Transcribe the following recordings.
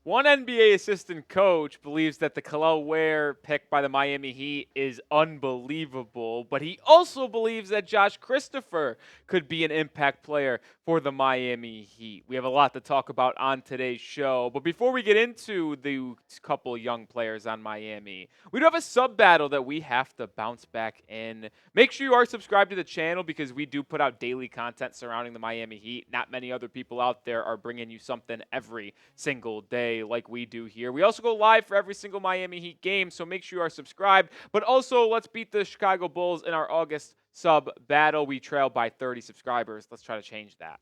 One NBA assistant coach believes that the Kel'el Ware pick by the Miami Heat is unbelievable, but he also believes that Josh Christopher could be an impact player for the Miami Heat. We have a lot to talk about on today's show, but before we get into the couple young players on Miami, we do have a sub battle that we have to bounce back in. Make sure you are subscribed to the channel because we do put out daily content surrounding the Miami Heat. Not many other people out there are bringing you something every single day like we do here. We also go live for every single Miami Heat game, so make sure you are subscribed. But also, let's beat the Chicago Bulls in our August sub battle. We trail by 30 subscribers. Let's try to change that.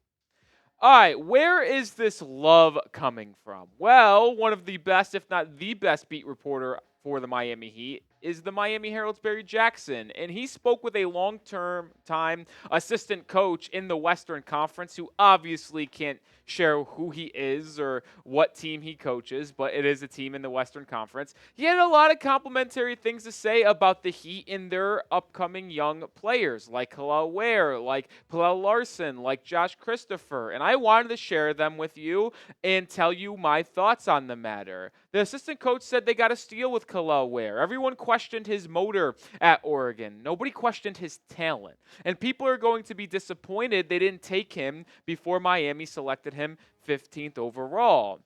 All right, where is this love coming from? Well, one of the best, if not the best beat reporter for the Miami Heat is the Miami Herald's Barry Jackson, and he spoke with a long-term time assistant coach in the Western Conference who obviously can't share who he is or what team he coaches, but it is a team in the Western Conference. He had a lot of complimentary things to say about the Heat and their upcoming young players, like Kel'el Ware, like Pelle Larsson, like Josh Christopher, and I wanted to share them with you and tell you my thoughts on the matter. The assistant coach said they got a steal with Kel'el Ware. Everyone questioned his motor at Oregon. Nobody questioned his talent. And people are going to be disappointed they didn't take him before Miami selected him 15th overall.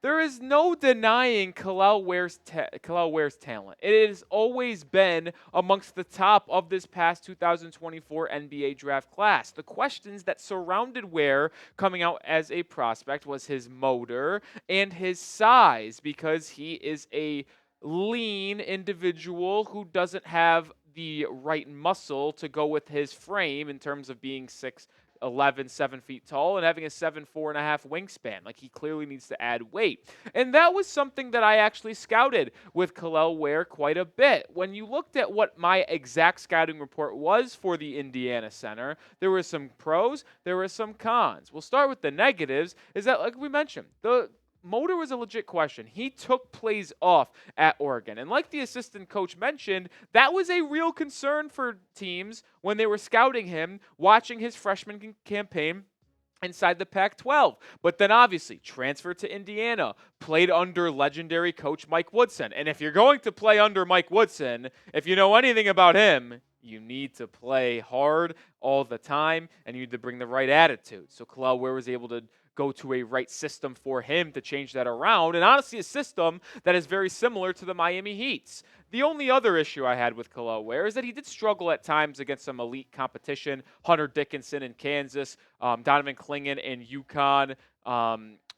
There is no denying Kel'el Ware's talent. It has always been amongst the top of this past 2024 NBA draft class. The questions that surrounded Ware coming out as a prospect was his motor and his size, because he is a lean individual who doesn't have the right muscle to go with his frame in terms of being 6'11", 7 feet tall, and having a 7'4.5" wingspan. Like, he clearly needs to add weight. And that was something that I actually scouted with Kel'el Ware quite a bit. When you looked at what my exact scouting report was for the Indiana center, there were some pros, there were some cons. We'll start with the negatives, is that, like we mentioned, the motor was a legit question. He took plays off at Oregon. And like the assistant coach mentioned, that was a real concern for teams when they were scouting him, watching his freshman campaign inside the Pac-12. But then obviously transferred to Indiana, played under legendary coach Mike Woodson. And if you're going to play under Mike Woodson, if you know anything about him, you need to play hard all the time, and you need to bring the right attitude. So Kel'el Ware was able to go to a right system for him to change that around, and honestly a system that is very similar to the Miami Heat's. The only other issue I had with Kel'el Ware is that he did struggle at times against some elite competition. Hunter Dickinson in Kansas, Donovan Clingan in UConn,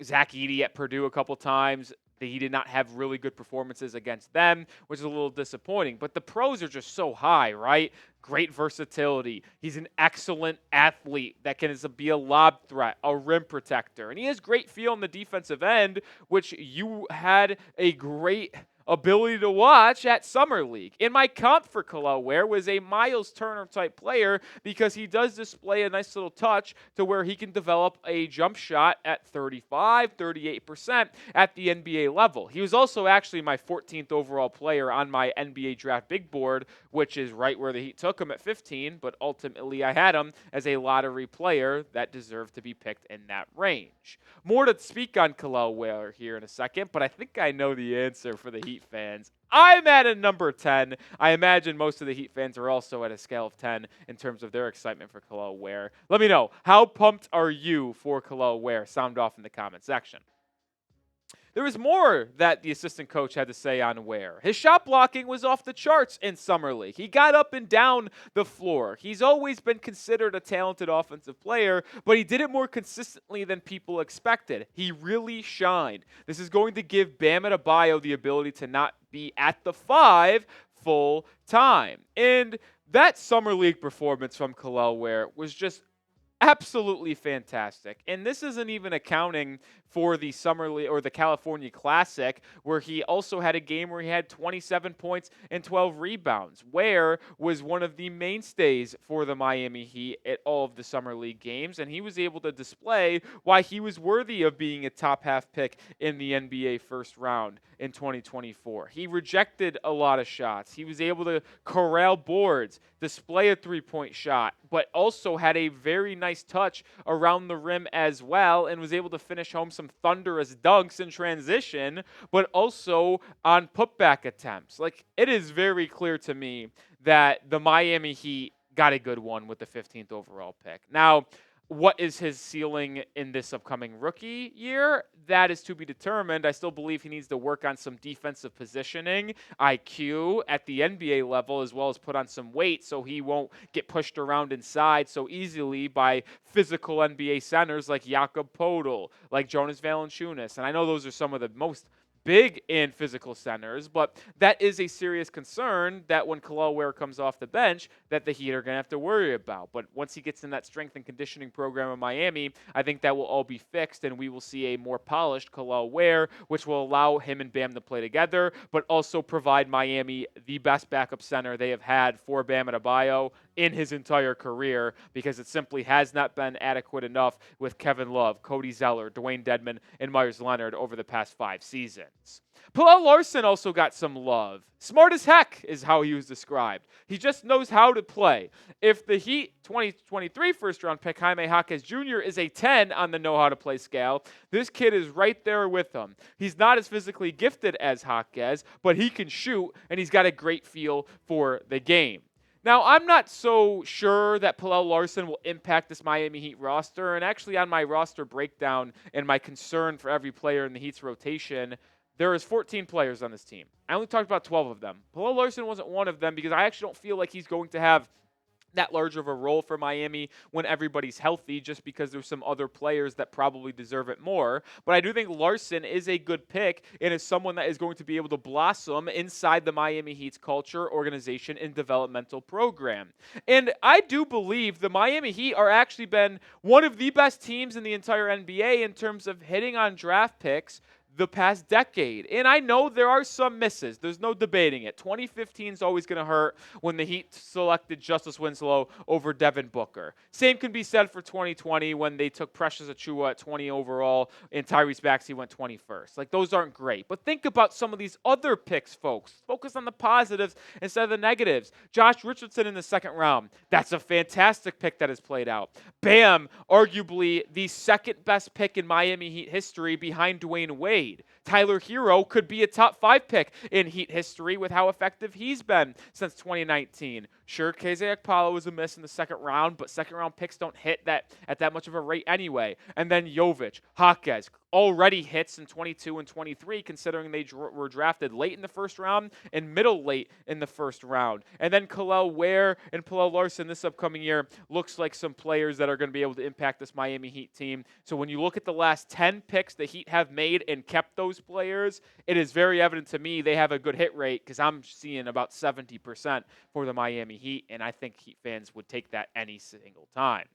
Zach Edey at Purdue a couple times. He did not have really good performances against them, which is a little disappointing. But the pros are just so high, right? Great versatility. He's an excellent athlete that can be a lob threat, a rim protector. And he has great feel on the defensive end, which you had a great ability to watch at Summer League. And my comp for Kel'el Ware was a Miles Turner type player because he does display a nice little touch to where he can develop a jump shot at 35, 38% at the NBA level. He was also actually my 14th overall player on my NBA draft big board, which is right where the Heat took him at 15, but ultimately I had him as a lottery player that deserved to be picked in that range. More to speak on Kel'el Ware here in a second, but I think I know the answer for the Heat fans. I'm at a number 10. I imagine most of the Heat fans are also at a scale of 10 in terms of their excitement for Kel'el Ware. Let me know, how pumped are you for Kel'el Ware? Sound off in the comment section. There was more that the assistant coach had to say on Ware. His shot blocking was off the charts in Summer League. He got up and down the floor. He's always been considered a talented offensive player, but he did it more consistently than people expected. He really shined. This is going to give Bam Adebayo the ability to not be at the 5 full time. And that Summer League performance from Kel'el Ware was just absolutely fantastic. And this isn't even accounting for the Summer League or the California Classic, where he also had a game where he had 27 points and 12 rebounds. Ware was one of the mainstays for the Miami Heat at all of the Summer League games, and he was able to display why he was worthy of being a top half pick in the NBA first round in 2024. He rejected a lot of shots. He was able to corral boards, display a three-point shot, but also had a very nice nice touch around the rim as well, and was able to finish home some thunderous dunks in transition, but also on putback attempts. Like, it is very clear to me that the Miami Heat got a good one with the 15th overall pick. Now, what is his ceiling in this upcoming rookie year? That is to be determined. I still believe he needs to work on some defensive positioning, IQ at the NBA level, as well as put on some weight so he won't get pushed around inside so easily by physical NBA centers like Jakob Poeltl, like Jonas Valanciunas. And I know those are some of the most big and physical centers, but that is a serious concern that when Kel'el Ware comes off the bench, that the Heat are going to have to worry about. But once he gets in that strength and conditioning program in Miami, I think that will all be fixed, and we will see a more polished Kel'el Ware, which will allow him and Bam to play together, but also provide Miami the best backup center they have had for Bam Adebayo in his entire career, because it simply has not been adequate enough with Kevin Love, Cody Zeller, Dwayne Dedmon, and Myers Leonard over the past 5 seasons. Pelle Larsson also got some love. Smart as heck is how he was described. He just knows how to play. If the Heat 2023 first-round pick Jaime Jaquez Jr. is a 10 on the know-how-to-play scale, this kid is right there with him. He's not as physically gifted as Jaquez, but he can shoot, and he's got a great feel for the game. Now, I'm not so sure that Pelle Larsson will impact this Miami Heat roster, and actually on my roster breakdown and my concern for every player in the Heat's rotation, there is 14 players on this team. I only talked about 12 of them. Pelle Larsson wasn't one of them because I actually don't feel like he's going to have that large of a role for Miami when everybody's healthy, just because there's some other players that probably deserve it more. But I do think Larsson is a good pick and is someone that is going to be able to blossom inside the Miami Heat's culture, organization, and developmental program. And I do believe the Miami Heat are actually been one of the best teams in the entire NBA in terms of hitting on draft picks the past decade. And I know there are some misses. There's no debating it. 2015 is always going to hurt when the Heat selected Justice Winslow over Devin Booker. Same can be said for 2020 when they took Precious Achiuwa at 20 overall and Tyrese Maxey went 21st. Like, those aren't great. But think about some of these other picks, folks. Focus on the positives instead of the negatives. Josh Richardson in the second round. That's a fantastic pick that has played out. Bam, arguably the second best pick in Miami Heat history behind Dwayne Wade. Tyler Hero could be a top 5 pick in Heat history with how effective he's been since 2019. Sure, KZ Okpala was a miss in the second round, but second-round picks don't hit that at that much of a rate anyway. And then Jovic, Jaquez, already hits in 22 and 23, considering they were drafted late in the first round and middle late in the first round. And then Kel'el Ware and Pelle Larsson this upcoming year looks like some players that are going to be able to impact this Miami Heat team. So when you look at the last 10 picks the Heat have made and kept those players, it is very evident to me they have a good hit rate, because I'm seeing about 70% for the Miami Heat, and I think Heat fans would take that any single time.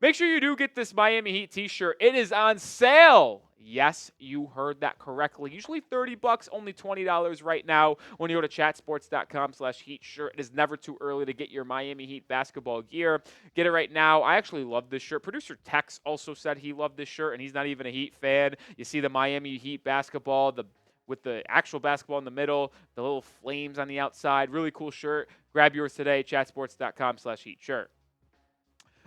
Make sure you do get this Miami Heat t-shirt. It is on sale. Yes, you heard that correctly. Usually $30, only $20 right now when you go to chatsports.com/Heat shirt. It is never too early to get your Miami Heat basketball gear. Get it right now. I actually love this shirt. Producer Tex also said he loved this shirt, and he's not even a Heat fan. You see the Miami Heat basketball, with the actual basketball in the middle, the little flames on the outside. Really cool shirt. Grab yours today, chatsports.com/Heat shirt.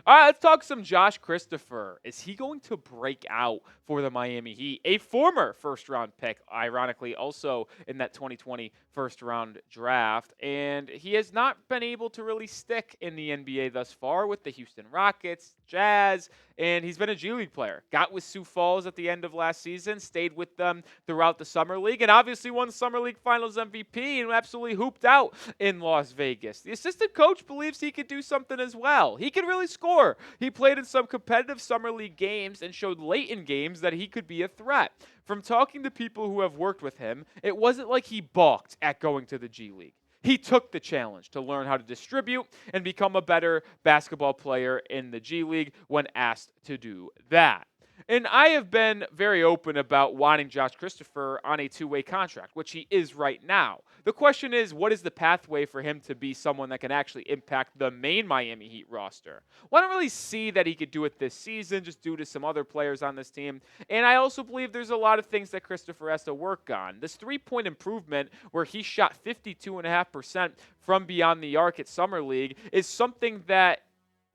All right, let's talk some Josh Christopher. Is he going to break out for the Miami Heat? A former first-round pick, ironically, also in that 2020 first-round draft. And he has not been able to really stick in the NBA thus far with the Houston Rockets, Jazz, and he's been a G League player. Got with Sioux Falls at the end of last season, stayed with them throughout the Summer League, and obviously won Summer League Finals MVP and absolutely hooped out in Las Vegas. The assistant coach believes he could do something as well. He could really score. He played in some competitive Summer League games and showed late in games that he could be a threat. From talking to people who have worked with him, it wasn't like he balked at going to the G League. He took the challenge to learn how to distribute and become a better basketball player in the G League when asked to do that. And I have been very open about wanting Josh Christopher on a 2-way contract, which he is right now. The question is, what is the pathway for him to be someone that can actually impact the main Miami Heat roster? Well, I don't really see that he could do it this season, just due to some other players on this team. And I also believe there's a lot of things that Christopher has to work on. This 3-point improvement, where he shot 52.5% from beyond the arc at Summer League, is something that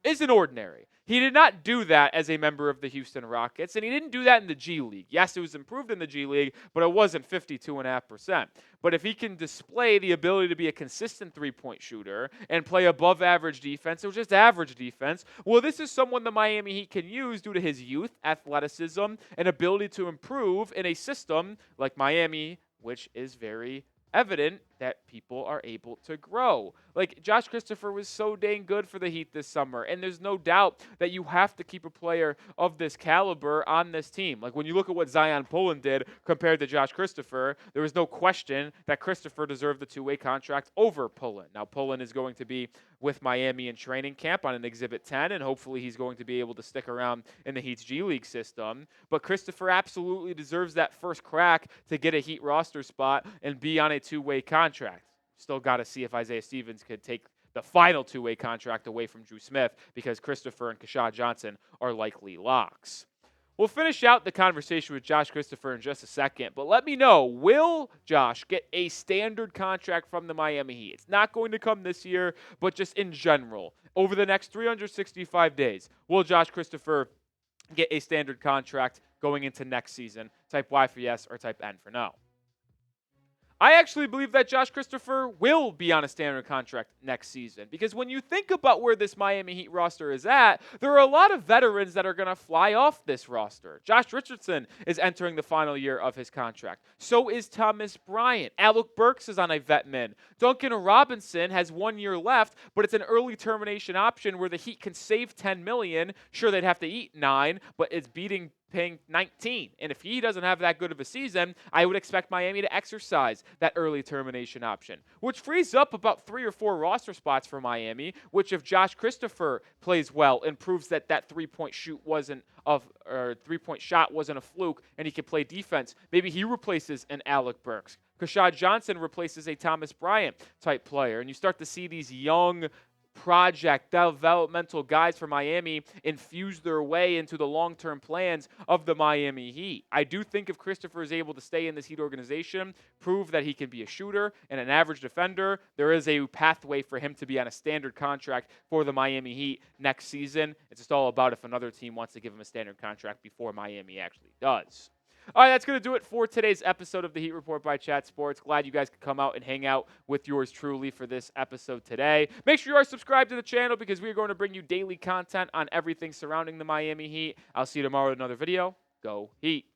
isn't ordinary. He did not do that as a member of the Houston Rockets, and he didn't do that in the G League. Yes, it was improved in the G League, but it wasn't 52.5%. But if he can display the ability to be a consistent three-point shooter and play above average defense or just average defense, well, this is someone the Miami Heat can use due to his youth, athleticism, and ability to improve in a system like Miami, which is very evident that people are able to grow. Like, Josh Christopher was so dang good for the Heat this summer, and there's no doubt that you have to keep a player of this caliber on this team. Like, when you look at what Zion Pullen did compared to Josh Christopher, there was no question that Christopher deserved the two-way contract over Pullen. Now, Pullen is going to be with Miami in training camp on an Exhibit 10, and hopefully he's going to be able to stick around in the Heat's G League system. But Christopher absolutely deserves that first crack to get a Heat roster spot and be on a two-way contract. Still got to see if Isaiah Stevens could take the final two-way contract away from Drew Smith, because Christopher and Keshad Johnson are likely locks. We'll finish out the conversation with Josh Christopher in just a second, but let me know, will Josh get a standard contract from the Miami Heat? It's not going to come this year, but just in general, over the next 365 days, will Josh Christopher get a standard contract going into next season? Type Y for yes or type N for no. I actually believe that Josh Christopher will be on a standard contract next season, because when you think about where this Miami Heat roster is at, there are a lot of veterans that are going to fly off this roster. Josh Richardson is entering the final year of his contract. So is Thomas Bryant. Alec Burks is on a vet min. Duncan Robinson has 1 year left, but it's an early termination option where the Heat can save $10 million. Sure, they'd have to eat 9, but it's paying 19. And if he doesn't have that good of a season, I would expect Miami to exercise that early termination option, which frees up about 3 or 4 roster spots for Miami, which if Josh Christopher plays well and proves that that three-point shot wasn't a fluke and he can play defense, maybe he replaces an Alec Burks. Keshad Johnson replaces a Thomas Bryant type player, and you start to see these young project developmental guys for Miami infuse their way into the long-term plans of the Miami Heat. I do think if Christopher is able to stay in this Heat organization, prove that he can be a shooter and an average defender, there is a pathway for him to be on a standard contract for the Miami Heat next season. It's just all about if another team wants to give him a standard contract before Miami actually does. All right, that's going to do it for today's episode of the Heat Report by Chat Sports. Glad you guys could come out and hang out with yours truly for this episode today. Make sure you are subscribed to the channel, because we are going to bring you daily content on everything surrounding the Miami Heat. I'll see you tomorrow with another video. Go Heat.